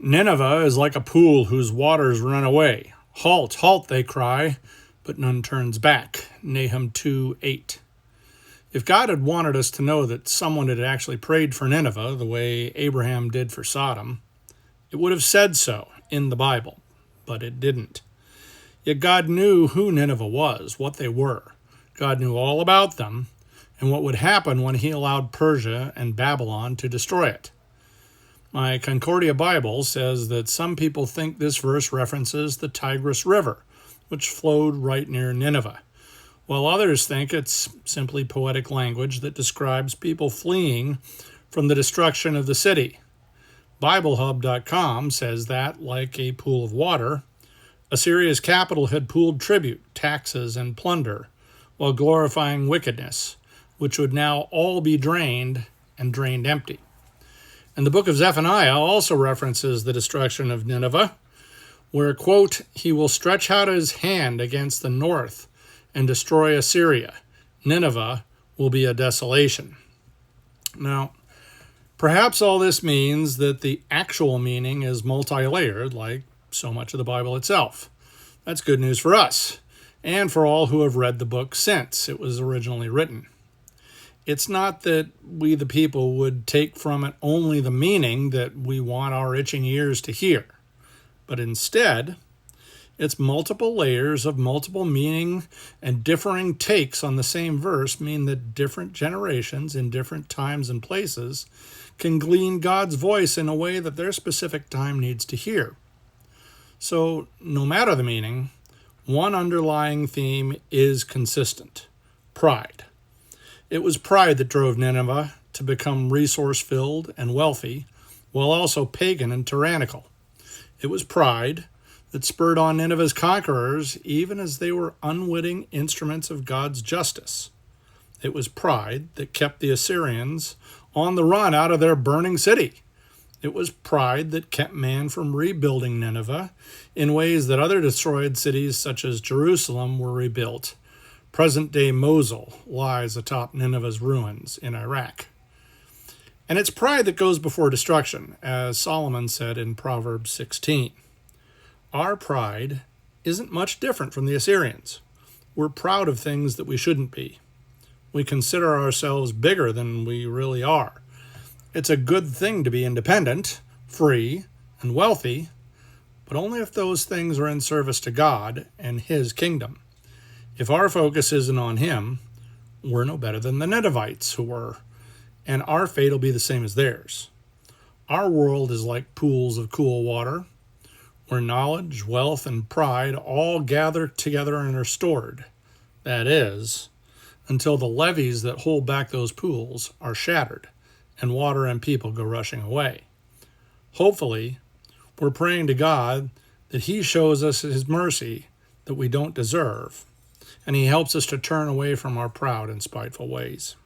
Nineveh is like a pool whose waters run away. Halt, halt, they cry, but none turns back. Nahum 2:8. If God had wanted us to know that someone had actually prayed for Nineveh the way Abraham did for Sodom, it would have said so in the Bible, but it didn't. Yet God knew who Nineveh was, what they were. God knew all about them and what would happen when he allowed Persia and Babylon to destroy it. My Concordia Bible says that some people think this verse references the Tigris River, which flowed right near Nineveh, while others think it's simply poetic language that describes people fleeing from the destruction of the city. BibleHub.com says that, like a pool of water, Assyria's capital had pooled tribute, taxes, and plunder, while glorifying wickedness, which would now all be drained and drained empty. And the book of Zephaniah also references the destruction of Nineveh, where, quote, he will stretch out his hand against the north and destroy Assyria. Nineveh will be a desolation. Now, perhaps all this means that the actual meaning is multi-layered, like so much of the Bible itself. That's good news for us, and for all who have read the book since it was originally written. It's not that we the people would take from it only the meaning that we want our itching ears to hear, but instead, its multiple layers of multiple meaning and differing takes on the same verse mean that different generations in different times and places can glean God's voice in a way that their specific time needs to hear. So, no matter the meaning, one underlying theme is consistent: pride. It was pride that drove Nineveh to become resource-filled and wealthy, while also pagan and tyrannical. It was pride that spurred on Nineveh's conquerors, even as they were unwitting instruments of God's justice. It was pride that kept the Assyrians on the run out of their burning city. It was pride that kept man from rebuilding Nineveh in ways that other destroyed cities such as Jerusalem were rebuilt. Present-day Mosul lies atop Nineveh's ruins in Iraq. And it's pride that goes before destruction, as Solomon said in Proverbs 16. Our pride isn't much different from the Assyrians. We're proud of things that we shouldn't be. We consider ourselves bigger than we really are. It's a good thing to be independent, free, and wealthy, but only if those things are in service to God and His kingdom. If our focus isn't on Him, we're no better than the Ninevites who were, and our fate will be the same as theirs. Our world is like pools of cool water, where knowledge, wealth, and pride all gather together and are stored. That is, until the levees that hold back those pools are shattered and water and people go rushing away. Hopefully, we're praying to God that He shows us His mercy that we don't deserve, and He helps us to turn away from our proud and spiteful ways.